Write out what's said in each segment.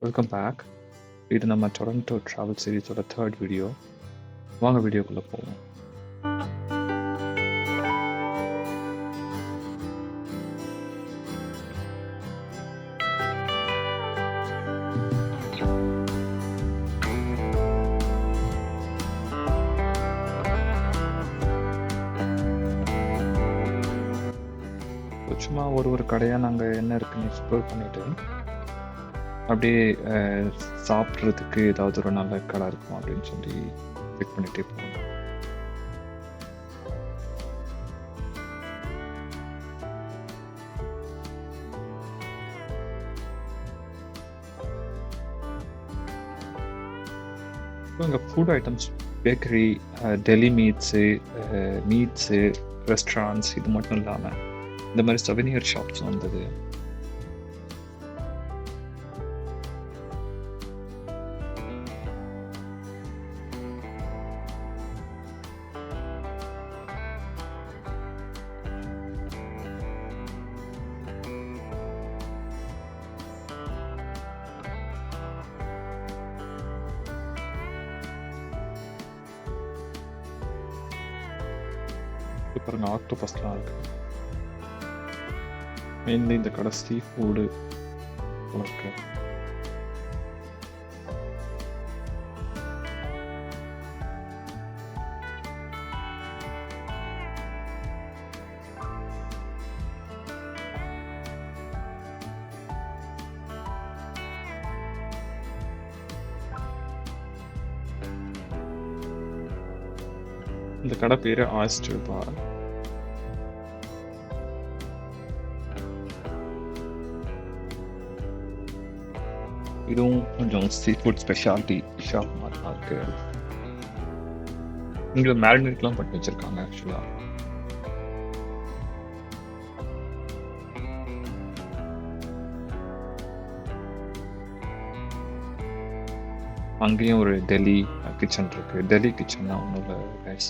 Welcome back. இது நம்ம Toronto travel சீரிஸோட 3rd video. வாங்க வீடியோக்குள்ளே போவோம். சும்மா ஒரு கடையாக நாங்கள் என்ன இருக்குன்னு எக்ஸ்ப்ளோர் பண்ணிவிட்டு அப்படியே சாப்பிட்றதுக்கு ஏதாவது ஒரு நல்ல கடை இருக்கும் அப்படின்னு சொல்லி செக் பண்ணிகிட்டே போனோம். இங்கே food items, bakery, Delhi meats, restaurants இது மட்டும் இல்லாமல் இந்த மாதிரி சவெனியர் ஷாப்ஸ் வந்தது. பாருங்க, ஆக்டோபஸ்லாம் இருக்குது. மெயின்லி இந்த கடை சீ ஃபுட்டு இருக்கு. இந்த கடை பேர் ஆயிஸ்டர் பார். இதுவும் கொஞ்சம் சீ ஃபுட் ஸ்பெஷாலிட்டி ஷாப் மாதிரி தான் இருக்கு. இங்கே மேரினேட்லாம் பண்ணி வச்சிருக்காங்க. ஆக்சுவலாக அங்கேயும் ஒரு டெல்லி கிச்சன் இருக்குது. டெல்லி கிச்சன்னா ஒன்றும் இல்லை கைஸ்,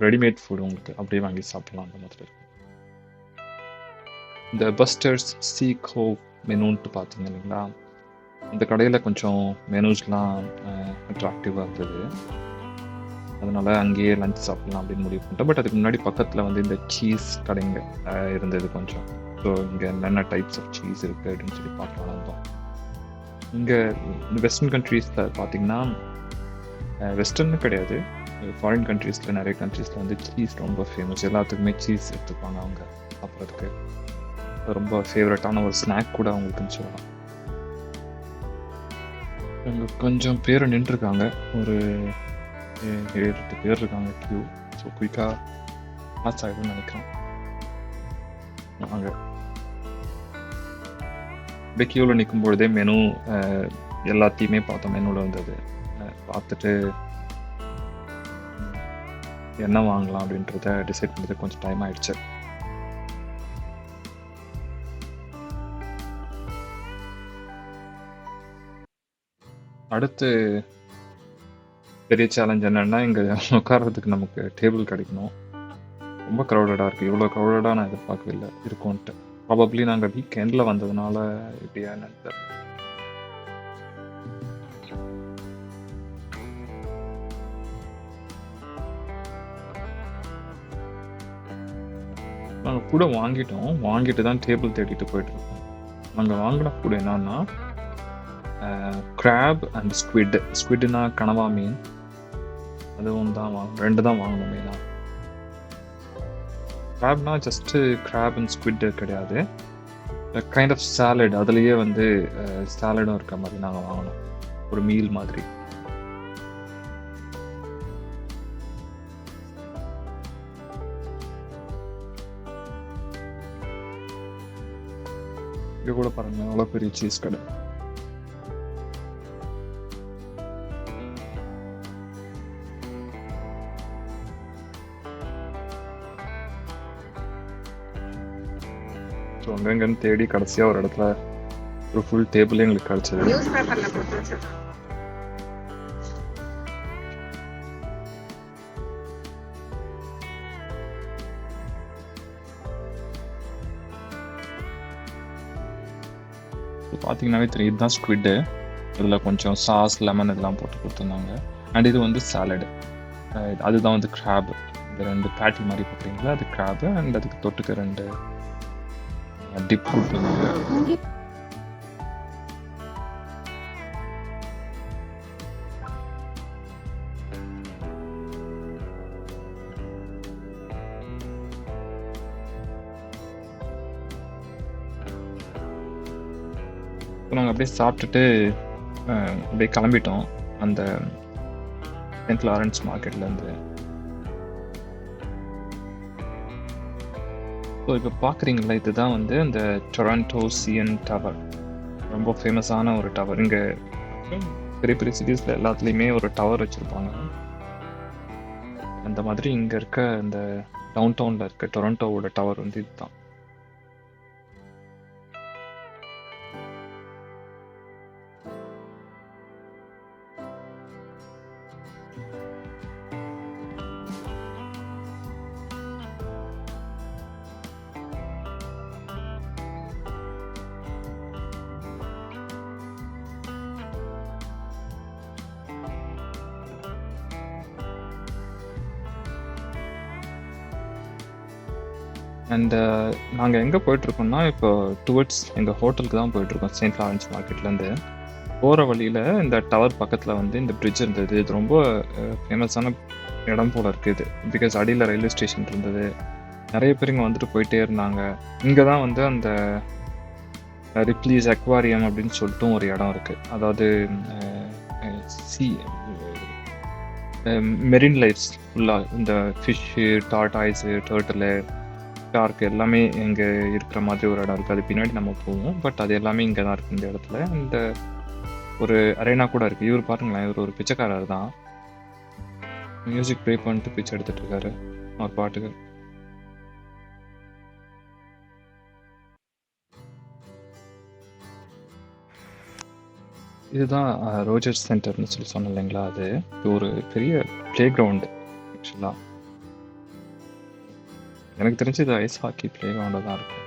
ரெடிமேட் ஃபுட் உங்களுக்கு அப்படியே வாங்கி சாப்பிடலாம் அந்த மாதிரி இருக்கும். இந்த பஸ்டர்ஸ் சீ கோவ் மெனுன்ட்டு பார்த்தீங்க இல்லைங்களா, இந்த கடையில் கொஞ்சம் மெனூஸ்லாம் அட்ராக்டிவாக இருந்தது. அதனால் அங்கேயே லஞ்ச் சாப்பிட்லாம் அப்படின்னு முடிவு பண்ணிட்டேன். பட் அதுக்கு முன்னாடி பக்கத்தில் வந்து இந்த சீஸ் கடைங்க இருந்தது கொஞ்சம். ஸோ இங்கே என்னென்ன டைப்ஸ் ஆஃப் சீஸ் இருக்குது அப்படின்னு சொல்லி பார்க்கலாம் இருந்தோம். இங்கே வெஸ்டர்ன் கண்ட்ரீஸில் பார்த்தீங்கன்னா, வெஸ்டர்னு கிடையாது, ஃபாரின் கண்ட்ரீஸில் நிறைய கண்ட்ரீஸில் வந்து சீஸ் ரொம்ப ஃபேமஸ். எல்லாத்துக்குமே சீஸ் எடுத்துப்பாங்க அவங்க சாப்பிட்றதுக்கு. ரொம்ப ஃபேவரட்டான ஒரு ஸ்நாக் கூட அவங்களுக்குன்னு சொல்லலாம். இங்கே கொஞ்சம் பேர் நின்றுருக்காங்க, ஒரு 7-8 பேர் இருக்காங்க க்யூ. ஸோ குயிக்காக மேட்ச் ஆகிடும்னு நினைக்கிறேன். நாங்கள் அப்படியே க்யூவில் நிற்கும் பொழுதே மெனு எல்லாத்தையுமே பார்த்தோம். மெனுவில் இருந்தது பார்த்துட்டு என்ன வாங்கலாம் அப்படின்றத டிசைட் பண்ணுறது கொஞ்சம் டைம் ஆகிடுச்சு. அடுத்து பெரிய சேலஞ்ச் என்னென்னா, இங்கே உட்கார்றதுக்கு நமக்கு டேபிள் கிடைக்கணும். ரொம்ப க்ரௌடடாக இருக்குது. இவ்வளோ க்ரௌடடாக நான் எதிர்பார்க்கவே இல்லை இருக்கும்ன்ட்டு. ப்ராபப்ளி நாங்கள் வீக்கெண்டில் வந்ததுனால இப்படியா என்னன்னு தெரியல. நாங்கள் கூட வாங்கிட்டு தான் டேபிள் தேடிட்டு போயிட்டுருக்கோம். நாங்கள் வாங்கின ஃபுட் என்னன்னா கிராப் அண்ட் ஸ்குவிட்னா கனவா மீன். அதுவும் தான் 2 தான் வாங்கணும் மெயினாக. கிராப்னா ஜஸ்ட்டு கிராப் அண்ட் ஸ்குவிட் கிடையாது, கைண்ட் ஆஃப் சாலட். அதுலேயே வந்து சாலடும் இருக்க மாதிரி நாங்கள் வாங்கினோம், ஒரு மீல் மாதிரி. இங்கே கூட பாருங்கள், அவ்வளோ பெரிய சீஸ் கடை. ஸோ அங்கங்கன்னு தேடி கடைசியாக ஒரு இடத்துல ஒரு ஃபுல் டேபிளே எங்களுக்கு கிடச்சிது. பார்த்தீங்கன்னாவே தெரியும், இதுதான் ஸ்குவிட்டு. இதில் கொஞ்சம் சாஸ், லெமன் இதெல்லாம் போட்டு கொடுத்துருந்தாங்க. அண்ட் இது வந்து சாலடு. அதுதான் வந்து கிராப். இந்த 2 பேட்டி மாதிரி போட்டிங்களா, அது கிராப்பு. அண்ட் அதுக்கு தொட்டுக்க 2 டிப் கொடுத்துருந்தாங்க. நாங்கள் அப்படியே சாப்பிட்டுட்டு அப்படியே கிளம்பிட்டோம் அந்த சென்ட் லாரன்ஸ் மார்க்கெட்லேருந்து. ஸோ இப்போ பார்க்குறீங்களா, இதுதான் வந்து அந்த டொராண்டோ சிஎன் டவர். ரொம்ப ஃபேமஸான ஒரு டவர். இங்கே பெரிய பெரிய சிட்டிஸில் எல்லாத்துலேயுமே ஒரு டவர் வச்சுருப்பாங்க. அந்த மாதிரி இங்கே இருக்க இந்த டவுன் டவுனில் இருக்க டொராண்டோவோட டவர் வந்து இதுதான். அண்டு நாங்கள் எங்கே போயிட்டுருக்கோம்னா, இப்போ டுவர்ட்ஸ் எங்கள் ஹோட்டலுக்கு தான் போயிட்டுருக்கோம் செயின்ட் லாரன்ஸ் மார்க்கெட்லேருந்து. போகிற வழியில் இந்த டவர் பக்கத்தில் வந்து இந்த பிரிட்ஜ் இருந்தது. இது ரொம்ப ஃபேமஸான இடம் போல் இருக்குது. பிகாஸ் அடியில் ரயில்வே ஸ்டேஷன் இருந்தது. நிறைய பேர் இங்கே வந்துட்டு போயிட்டே இருந்தாங்க. இங்கே தான் வந்து அந்த ரிப்ளீஸ் அக்வாரியம் அப்படின்னு சொல்லிட்டும் ஒரு இடம் இருக்குது. அதாவது மெரின் லைஃப்ஸ் ஃபுல்லாக இந்த ஃபிஷ்ஷு, டார்டாய்ஸு, டர்ட்டிலு, ஷார்க் எல்லாமே இங்கே இருக்கிற மாதிரி ஒரு இடம் இருக்குது. அது பின்னாடி நம்ம போவோம். பட் அது எல்லாமே இங்கே தான் இருக்குது இந்த இடத்துல. இந்த ஒரு அரேனா கூட இருக்குது. இவர் பாருங்களேன், இவர் ஒரு பிச்சைக்காரர் தான். மியூசிக் ப்ளே பண்ணிட்டு பிச்சை எடுத்துகிட்டு இருக்காரு அவர் பாட்டுக்கு. இதுதான் ரோஜர்ஸ் சென்டர்னு சொல்லி சொன்னேன் இல்லைங்களா, அது ஒரு பெரிய ப்ளே கிரவுண்டு ஆக்சுவலாக. எனக்கு தெரிஞ்சு இது ஐஸ் ஹாக்கி ப்ளே கிரவுண்டாக தான் இருக்கும்.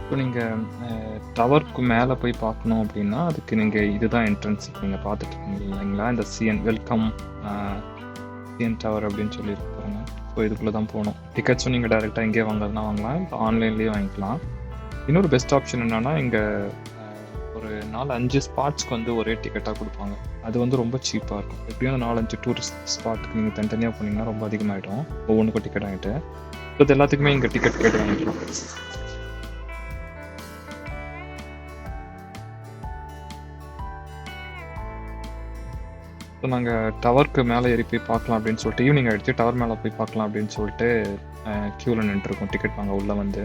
இப்போ நீங்கள் டவருக்கு மேலே போய் பார்க்கணும் அப்படின்னா, அதுக்கு நீங்கள் இதுதான் என்ட்ரன்ஸ். நீங்கள் பார்த்துட்டு இருக்கீங்க இல்லைங்களா, இந்த சிஎன் வெல்கம் சிஎன் டவர் அப்படின்னு சொல்லியிருக்கு பாருங்க. ஸோ இதுக்குள்ளே தான் போகணும். டிக்கெட்ஸும் நீங்கள் டேரெக்டாக இங்கேயே வாங்குறதுனா வாங்கலாம், இல்லை ஆன்லைன்லேயே வாங்கிக்கலாம். இன்னொரு பெஸ்ட் ஆப்ஷன் என்னென்னா, இங்கே ஒரு 4-5 ஸ்பாட்ஸ்க்கு வந்து ஒரே டிக்கெட்டாக கொடுப்பாங்க. அது வந்து ரொம்ப சீப்பாக இருக்கும். எப்படியும் அந்த 4-5 டூரிஸ்ட் ஸ்பாட்டுக்கு நீங்கள் தனித்தனியாக போனீங்கன்னா ரொம்ப அதிகமாகிடும். ஒவ்வொன்றுக்கும் டிக்கெட் வாங்கிட்டு இது எல்லாத்துக்குமே இங்கே டிக்கெட் கேட்டு வாங்கிக்கலாம். ஸோ நாங்கள் டவருக்கு மேலே ஏறி போய் பார்க்கலாம் அப்படின்னு சொல்லிட்டு ஈவினிங் ஆகிடுச்சு. டவர் மேலே போய் பார்க்கலாம் அப்படின்னு சொல்லிட்டு க்யூவில் நின்றுருக்கோம் டிக்கெட் வாங்க உள்ளே வந்து.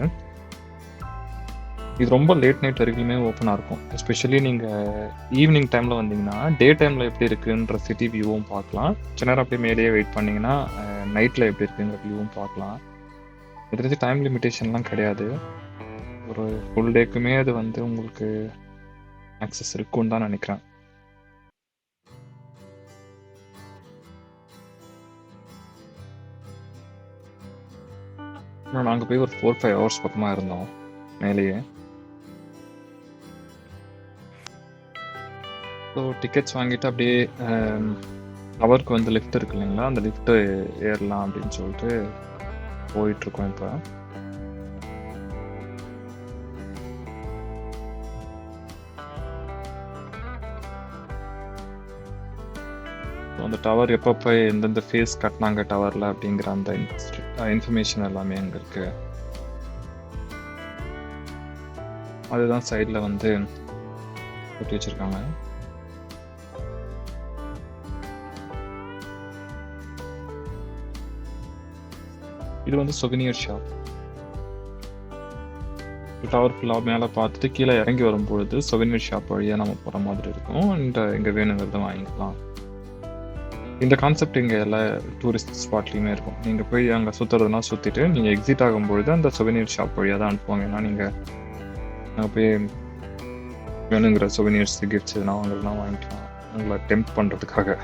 இது ரொம்ப லேட் நைட் வரைக்குமே ஓப்பனாக இருக்கும். எஸ்பெஷலி நீங்கள் ஈவினிங் டைமில் வந்தீங்கன்னா டே டைமில் எப்படி இருக்குன்ற சிட்டி வியூவும் பார்க்கலாம். சில நேரம் அப்படியே மேலேயே வெயிட் பண்ணிங்கன்னா நைட்டில் எப்படி இருக்குங்கிற வியூவும் பார்க்கலாம். இது தெரிஞ்சு டைம் லிமிட்டேஷன்லாம் கிடையாது. ஒரு ஃபுல் டேக்குமே அது வந்து உங்களுக்கு ஆக்சஸ் இருக்குன்னு தான் நினைக்கிறேன். நாங்கள் போய் ஒரு 4-5 ஹவர்ஸ் பக்கமாக இருந்தோம் மேலேயே. ஸோ டிக்கெட்ஸ் வாங்கிட்டு அப்படியே டவருக்கு வந்து லிஃப்ட் இருக்கு இல்லைங்களா, அந்த லிஃப்ட்டு ஏறலாம் அப்படின்னு சொல்லிட்டு போயிட்டுருக்கோம். இப்போ அந்த டவர் எப்பப்போ எந்தெந்த ஃபேஸ் கட்டினாங்க டவரில் அப்படிங்கிற அந்த இன்ஃபர்மேஷன் எல்லாமே அங்கே இருக்குது. அதுதான் சைடில் வந்து ஒட்டி வச்சுருக்காங்க. இது வந்து சொவினியர் ஷாப். டவர் ஃபுல்லாக மேலே பார்த்துட்டு கீழே இறங்கி வரும்பொழுது சொவினியர் ஷாப் வழியாக நம்ம போகிற மாதிரி இருக்கும். இங்கே வேணுங்கிறத வாங்கிக்கலாம். இந்த கான்செப்ட் இங்கே எல்லா டூரிஸ்ட் ஸ்பாட்லேயுமே இருக்கும். நீங்கள் போய் அங்கே சுற்றுறதுனா சுற்றிட்டு நீங்கள் எக்ஸிட் ஆகும்பொழுது அந்த சொவினியர் ஷாப் வழியாக தான் அனுப்புவாங்க. ஏன்னா நீங்கள் அங்கே போய் வேணுங்கிற சொவினியர்ஸ் கிஃப்ட்ஸ் எதுனா வாங்குறதுனா வாங்கிக்கலாம், உங்களை டெம்ப்ட் பண்ணுறதுக்காக.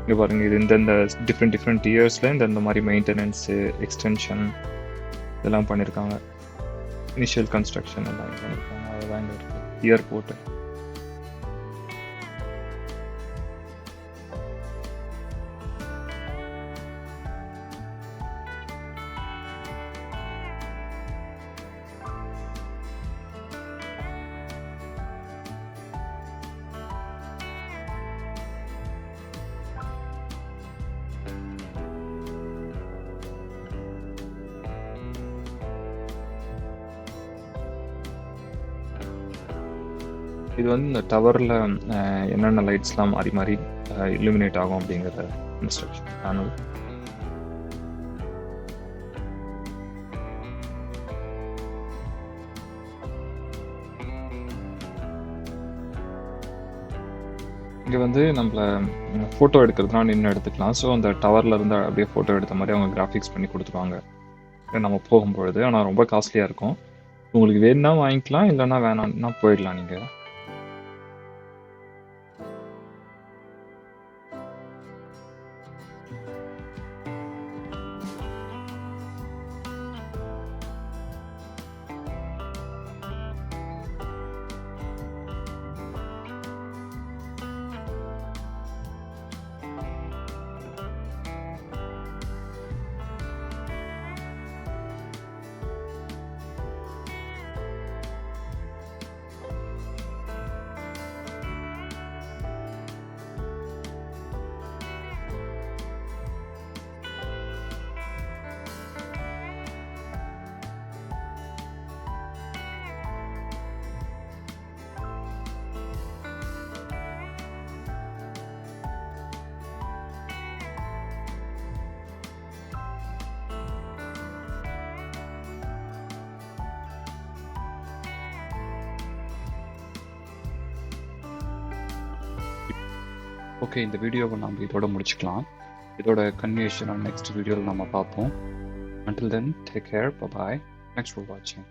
இங்கே பாருங்கள், இது இந்தந்த டிஃப்ரெண்ட் இயர்ஸில் இந்த மாதிரி மெயின்டெனன்ஸு, எக்ஸ்டென்ஷன் இதெல்லாம் பண்ணியிருக்காங்க. இனிஷியல் கன்ஸ்ட்ரக்ஷன் எல்லாம் பண்ணியிருக்காங்க. அதெல்லாம் இங்கே இருக்குது. ஏர்போர்ட்டு இது வந்து இந்த டவரில் என்னென்ன லைட்ஸ்லாம் மாறி மாறி இல்லுமினேட் ஆகும் அப்படிங்கிற இன்ஸ்ட்ரக்ஷன் பேனல். இங்கே வந்து நம்மளை ஃபோட்டோ எடுக்கிறதுனா நின்று எடுத்துக்கலாம். ஸோ அந்த டவரில் இருந்து அப்படியே ஃபோட்டோ எடுத்த மாதிரி அவங்க கிராஃபிக்ஸ் பண்ணி கொடுத்துருவாங்க நம்ம போகும்பொழுது. ஆனால் ரொம்ப காஸ்ட்லியாக இருக்கும். உங்களுக்கு வேணும்னா வாங்கிக்கலாம், இல்லைன்னா வேணாம்னா போயிடலாம். நீங்கள் ஓகே, இந்த வீடியோவை நம்ம இதோட முடிச்சுக்கலாம். இதோட கன்வியூஷன் நெக்ஸ்ட் வீடியோவில் நம்ம பார்ப்போம். Until then, take care. Bye-bye. Thanks for watching.